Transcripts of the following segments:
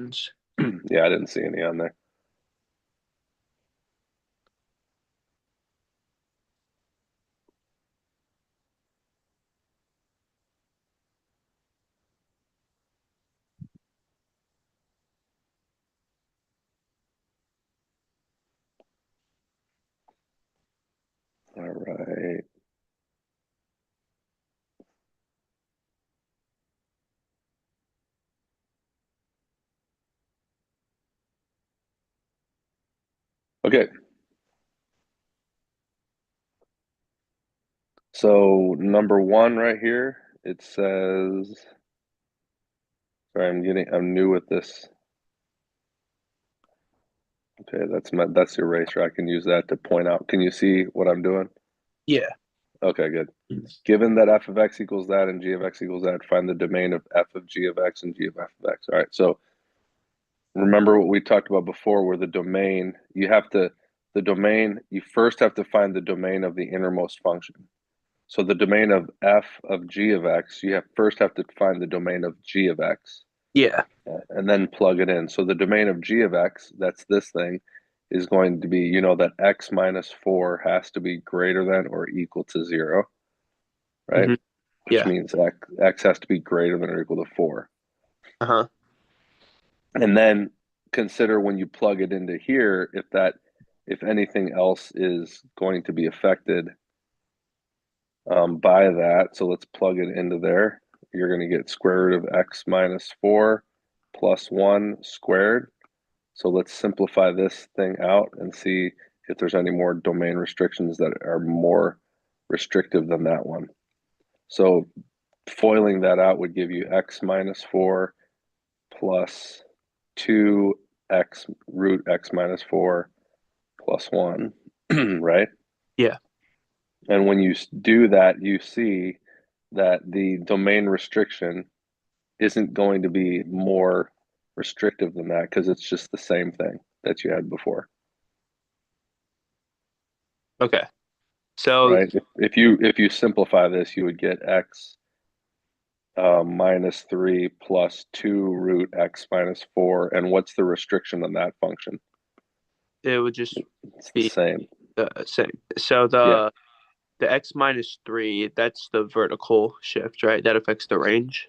restrictions. Yeah, I didn't see any on there. All right. Okay. So number one right here, it says, sorry, I'm new with this. Okay, that's the eraser. I can use that to point out. Can you see what I'm doing? Yeah. Okay, good. Given that f of x equals that and g of x equals that, find the domain of f of g of x and g of f of x. All right, so remember what we talked about before, where the domain, you first have to find the domain of the innermost function. So the domain of f of g of x, first have to find the domain of g of x Yeah. and then plug it in. So the domain of g of x, that's this thing, is going to be, that x minus 4 has to be greater than or equal to 0, right? hmm Which Yeah. means x has to be greater than or equal to 4. Uh-huh. And then consider when you plug it into here, if anything else is going to be affected by that. So let's plug it into there. You're going to get square root of x minus 4 plus 1 squared. So let's simplify this thing out and see if there's any more domain restrictions that are more restrictive than that one. So foiling that out would give you x minus 4 plus 2x root x minus 4 plus 1, right? Yeah. And when you do that, you see that the domain restriction isn't going to be more restrictive than that because it's just the same thing that you had before, Okay. So right? If you simplify this, you would get x minus 3 plus 2 root x minus 4. And what's the restriction on that function? it would just It's the be same. the same. So Yeah. the x minus 3, that's the vertical shift, right? That affects the range.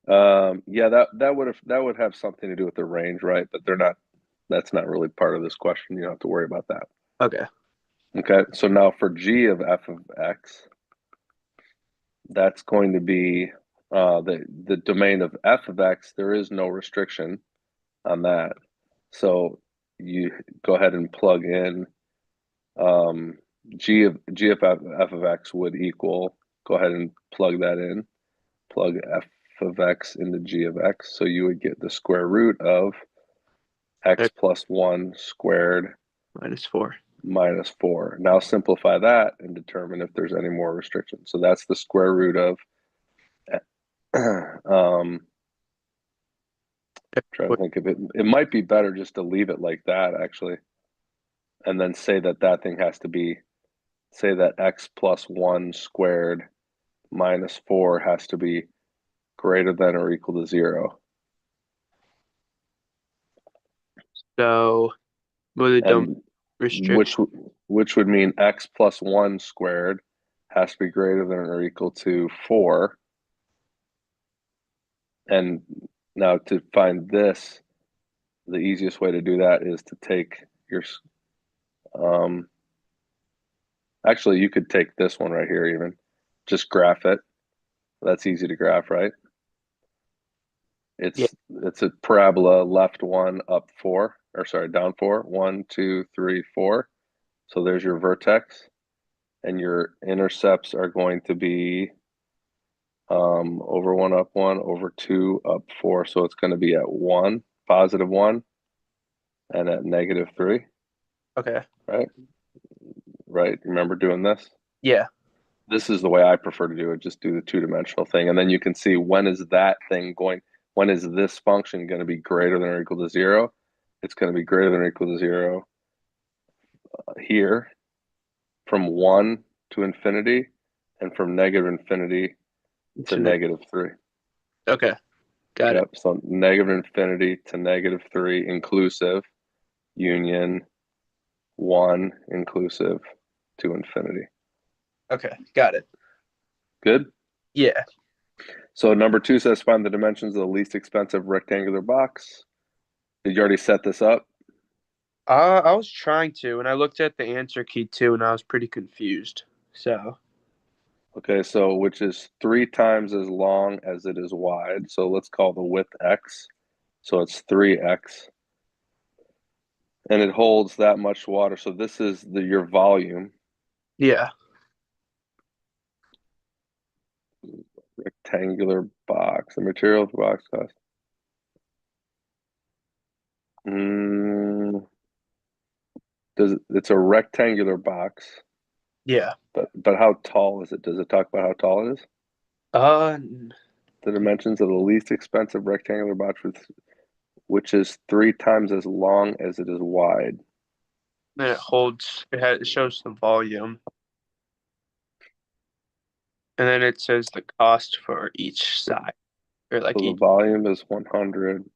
Yeah, that would have something to do with the range, right? But that's not really part of this question. You don't have to worry about that. Okay. Okay, so now for g of f of x, that's going to be the domain of f of x. There is no restriction on that. So you go ahead and plug in um, f of x would equal. Go ahead and plug that in. Plug f of x into g of x. So you would get the square root of x X plus 1 squared minus 4. minus 4. Now simplify that and determine if there's any more restrictions. So that's the square root of trying to think of it. It might be better just to leave it like that, actually, and then say that thing has to be, say that x plus 1 squared minus 4 has to be greater than or equal to 0. So with a domain And restriction, which which would mean x plus 1 squared has to be greater than or equal to 4. And now to find this, the easiest way to do that is to take your um actually you could take this one right here, even just graph it. That's easy to graph, right? yeah. It's a parabola, left 1, up 4, or sorry, down 4. 1, 2, 3, 4. So there's your vertex, and your intercepts are going to be over 1, up 1, over 2, up 4. So it's going to be at 1, positive 1, and at negative 3, Okay. right? Right. Remember doing this? Yeah. This is the way I prefer to do it. Just do the two-dimensional thing, and then you can see when is this function going to be greater than or equal to 0? It's going to be greater than or equal to 0 here, from 1 to infinity, and from negative infinity to So, negative 3. okay. Got it. Yep. So negative infinity to -3 inclusive, union 1 inclusive to infinity. Okay, got it. Good? Yeah. So number 2 says find the dimensions of the least expensive rectangular box. Did you already set this up? I was trying to, and I looked at the answer key too, and I was pretty confused. So, Okay, so which is 3 times as long as it is wide. So let's call the width x. So it's 3x. And it holds that much water. So this is your volume. yeah. Rectangular box. The material of the box cost. Mm, it's a rectangular box, Yeah. but how tall is it? Does it talk about how tall it is? And The dimensions of the least expensive rectangular box which is 3 times as long as it is wide. then it shows the volume. And then it says the cost for each side, or like So the each. volume is 100.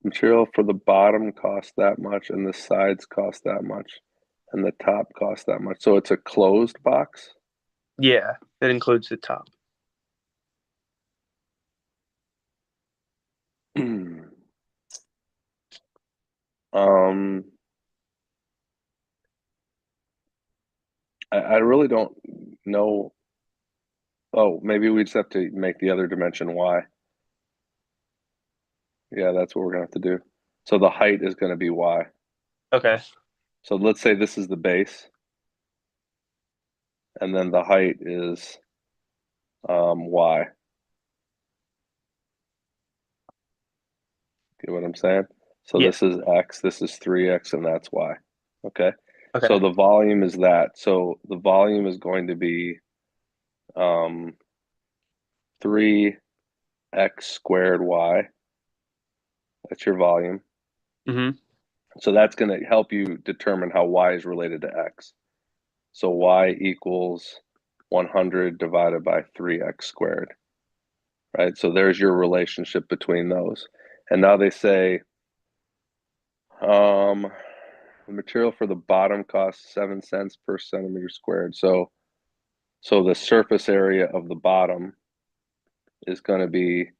Material for the bottom costs that much, and the sides cost that much, and the top costs that much. So it's a closed box. Yeah, that includes the top. um, I really don't know. Oh, maybe we just have to make the other dimension y. Yeah, that's what we're gonna have to do. So the height is gonna be y. Okay. So let's say this is the base, and then the height is y. Get what I'm saying? So Yeah. this is x, this is 3x, and that's y. Okay. So Okay. the volume is that. So the volume is going to be 3x squared y. That's your volume. Mm-hmm. So that's going to help you determine how y is related to x. So y equals 100 divided by 3x squared, right? So there's your relationship between those. And now they say the material for the bottom costs 7 cents per centimeter squared. So the surface area of the bottom is going to be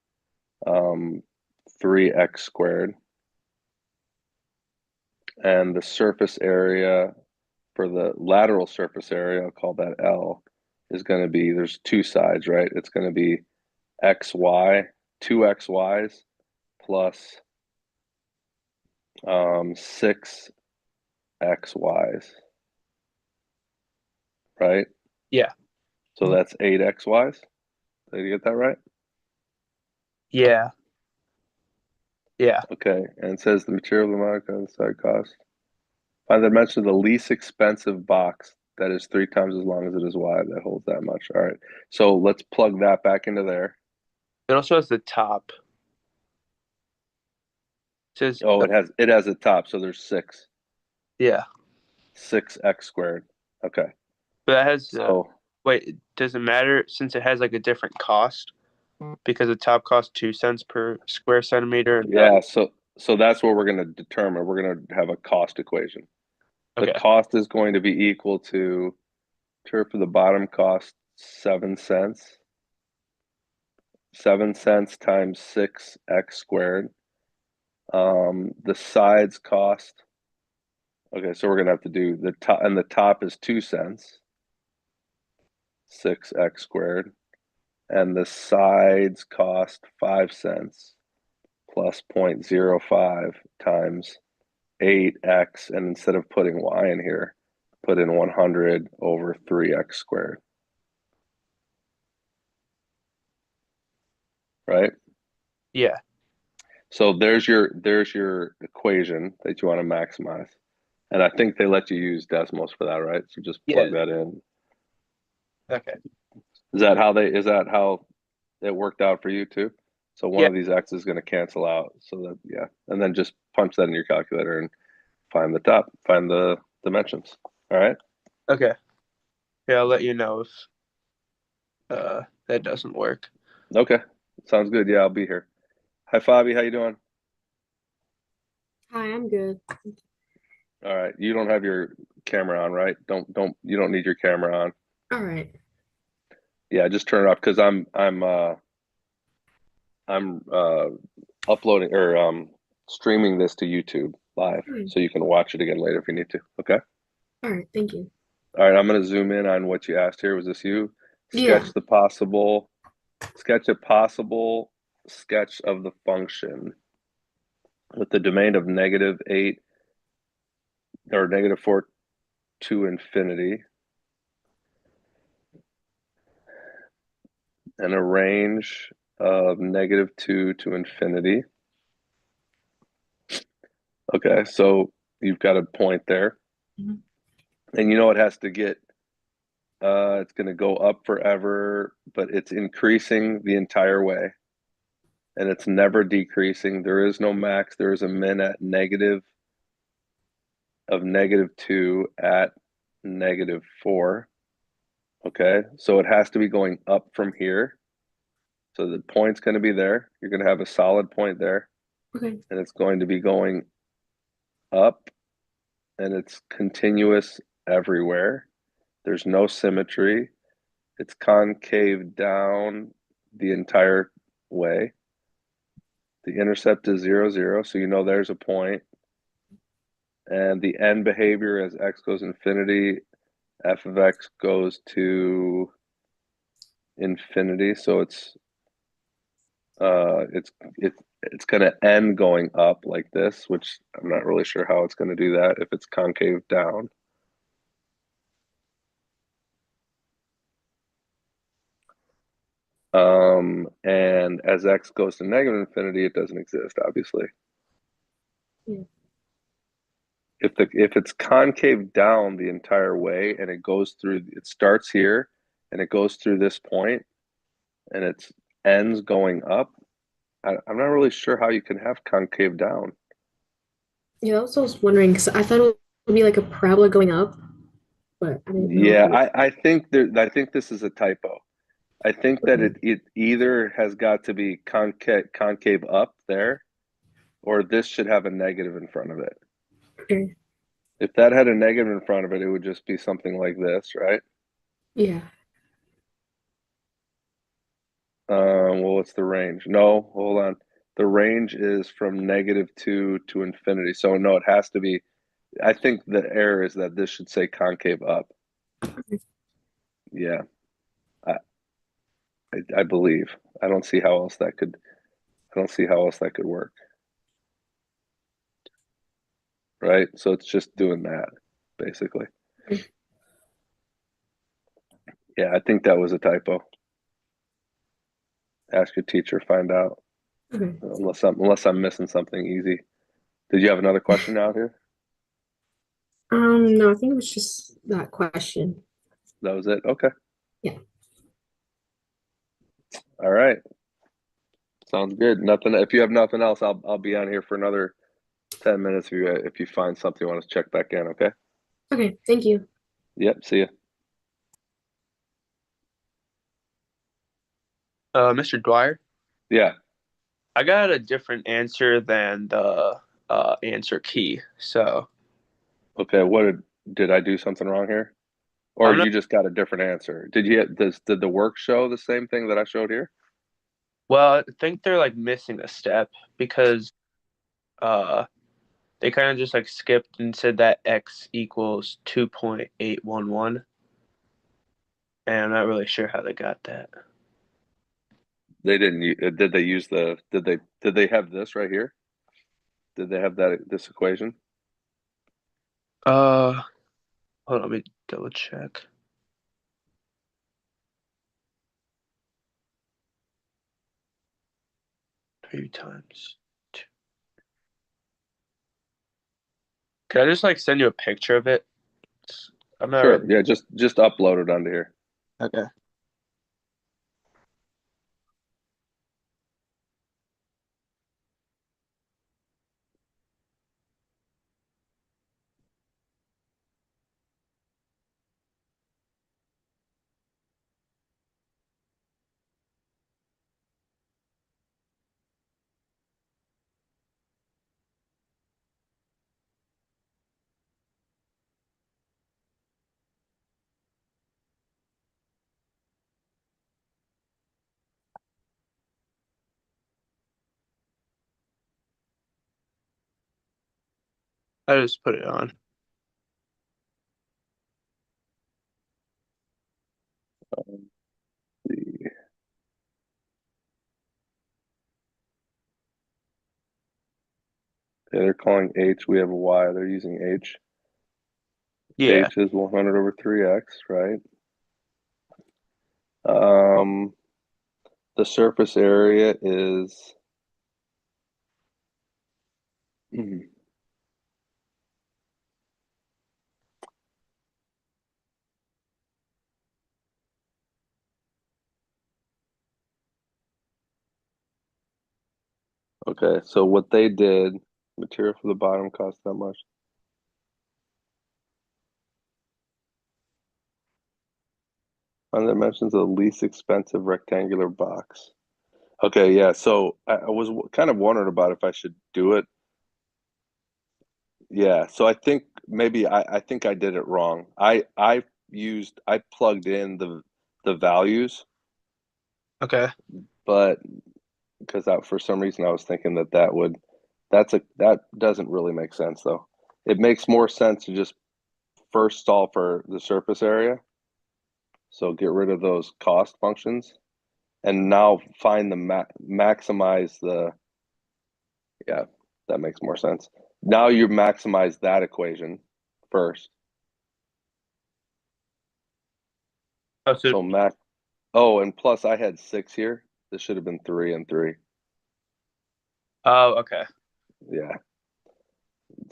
3x squared. And the surface area for the lateral surface area, I'll call that L, is going to be, there's two sides, right? It's going to be xy, two xy's plus 6 xy's, right? Yeah. So that's 8 xy's. Did you get that right? Yeah. Yeah. Okay. And it says the material, the mark on the side cost. Find the dimension of the least expensive box that is 3 times as long as it is wide that holds that much. All right. So let's plug that back into there. It also has the top. It says, Oh, it has a top, so there's yeah. 6x squared. Okay. But that has, So wait, does it matter since it has like a different cost? Because the top costs 2 cents per square centimeter. And yeah, so that's what we're going to determine. We're going to have a cost equation. The okay. cost is going to be equal to turf for the bottom cost 7 cents. 7 cents times 6x squared. The sides cost. Okay, so we're gonna have to do the top, and the top is 2 cents, 6x squared, and the sides cost 5 cents plus 0.05 times 8x, and instead of putting y in here, put in 100 over 3x squared, right? Yeah. So there's your equation that you want to maximize. And I think they let you use decimals for that, right? So just plug Yeah. that in. Okay. Is that how it worked out for you too? So one Yeah. of these X's is going to cancel out. So that, yeah. And then just punch that in your calculator and find the dimensions. All right. Okay. Yeah, I'll let you know if that doesn't work. Okay, sounds good. Yeah, I'll be here. Hi, Fabi. How you doing? Hi, I'm good. All right. You don't have your camera on, right? Don't you don't need your camera on. All right. Yeah, just turn it off because I'm uploading or streaming this to YouTube live, Okay. so you can watch it again later if you need to. Okay. All right. Thank you. All right. I'm gonna zoom in on what you asked here. Was this you? Yeah. Sketch the possible, sketch a possible sketch of the function with the domain of -8 or -4 to infinity and a range of -2 to infinity. Okay, so you've got a point there. Mhm. And you know it has to get it's going to go up forever, but it's increasing the entire way. And it's never decreasing. There is no max. There is a min at negative of -2 at -4. Okay, so it has to be going up from here. So the point's going to be there. You're going to have a solid point there, Okay. and it's going to be going up, and it's continuous everywhere. There's no symmetry. It's concave down the entire way. The intercept is 0, 0, so you know there's a point. And the end behavior as x goes infinity, f of x goes to infinity. So it's it's going to end going up like this, which I'm not really sure how it's going to do that if it's concave down. And as x goes to negative infinity, it doesn't exist, obviously. Yeah. If it's concave down the entire way and it goes through, it starts here and it goes through this point and it ends going up, I'm not really sure how you can have concave down. Yeah, that's what I was wondering because I thought it would be like a parabola going up, but I didn't know if Yeah, it was. I think this is a typo. I think that Okay. it either has got to be concave up there, or this should have a negative in front of it. Okay. If that had a negative in front of it, it would just be something like this, right? Yeah. Well, what's the range? No, hold on. The range is from -2 to infinity. So no, it has to be. I think the error is that this should say concave up. Yeah, I, I believe. I don't see how else that could. I don't see how else that could work. Right. So it's just doing that, basically. Okay. Yeah, I think that was a typo. Ask your teacher, find out. Okay. Unless I'm missing something easy. Did you have another question out here? No, I think it was just that question. That was it. Okay. Yeah. All right. Sounds good. Nothing. If you have nothing else, I'll be on here for another 10 minutes if you find something you want to check back in. Okay. Okay. Thank you. Yep. See you. Mr. Dwyer, Yeah. I got a different answer than the answer key. So Okay. Did I do something wrong here, or I'm not. you just got a different answer? Did the work show the same thing that I showed here? Well, I think they're like missing a step because uh they kind of just like skipped and said that x equals 2.811, and I'm not really sure how they got that. They didn't. Did they use the? Did they have this right here? Did they have this equation? Uh, Hold on, let me double check. 3 times 2. Can I just like send you a picture of it? I'm not Sure. really. Yeah. Just upload it onto here. Okay. I just put it on. The they're calling H. We have a Y. They're using H. Yeah. H is 100 over 3x, right? Um, the surface area is okay. So what they did, material for the bottom cost that much. On dimensions of the least expensive rectangular box. Okay, yeah. So I was kind of wondering about if I should do it. Yeah. So I think maybe I think I did it wrong. I plugged in the values, Okay. but because for some reason I was thinking that doesn't really make sense though. It makes more sense to just first solve for the surface area. So get rid of those cost functions and now find the maximize the yeah, that makes more sense. Now you maximize that equation first. Oh, so So max oh, and plus I had 6 here. This should have been 3 and 3. okay. Yeah.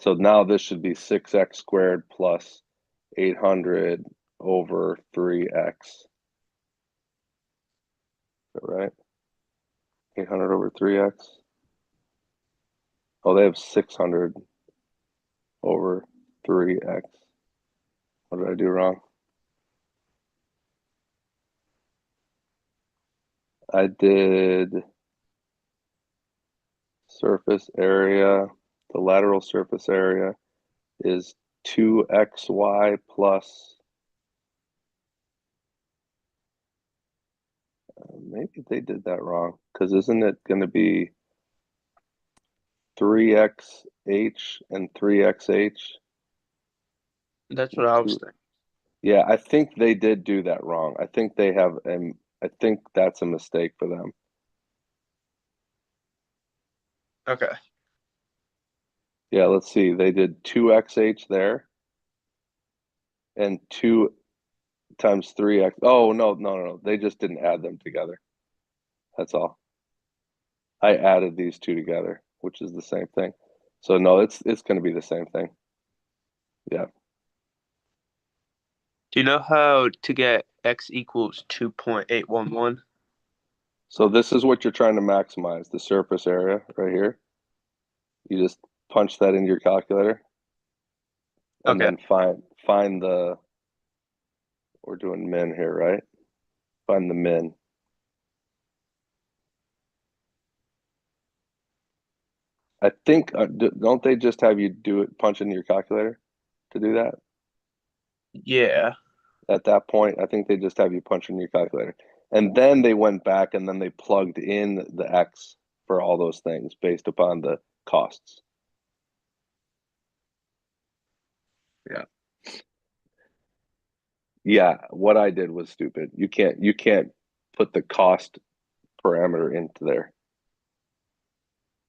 So now this should be 6x squared plus 800 over 3x. Is that right? 800 over 3x. Oh, they have 600 over 3x. What did I do wrong? I did surface area. The lateral surface area is 2xy plus, maybe they did that wrong because isn't it going to be 3xh and 3xh That's what and I was 2? thinking. Yeah, I think they did do that wrong. I think they have, and I think that's a mistake for them. Okay. Yeah, let's see. They did 2xh there and 2 times 3x. Oh, no. They just didn't add them together. That's all. I added these two together, which is the same thing. So no, it's going to be the same thing. Yeah. Do you know how to get x equals 2.811? So this is what you're trying to maximize, the surface area right here. You just punch that into your calculator and Okay. then find the we're doing min here, right? Find the min. I think don't they just have you do it punch into your calculator to do that? Yeah. At that point, I think they just have you punch in your calculator. And then they went back and then they plugged in the X for all those things based upon the costs. Yeah. Yeah, what I did was stupid. You can't put the cost parameter into there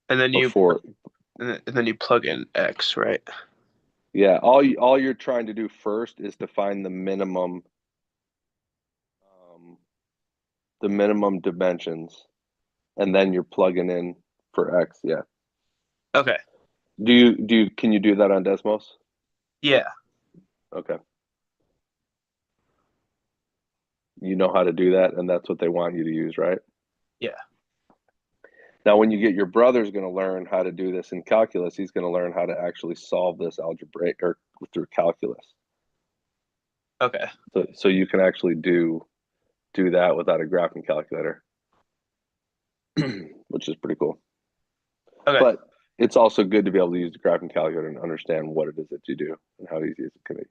And then you before. and then you plug in x, right? Yeah, all you're trying to do first is to find um, the minimum dimensions, and then you're plugging in for X. Yeah. Okay. Can you do that on Desmos? Yeah. Okay. You know how to do that, and that's what they want you to use, right? Yeah. Now, when you get your brother's going to learn how to do this in calculus, he's going to learn how to actually solve this algebraic or through calculus. Okay. So you can actually do that without a graphing calculator, which is pretty cool. Okay. But it's also good to be able to use the graphing calculator and understand what it is that you do and how easy it can be.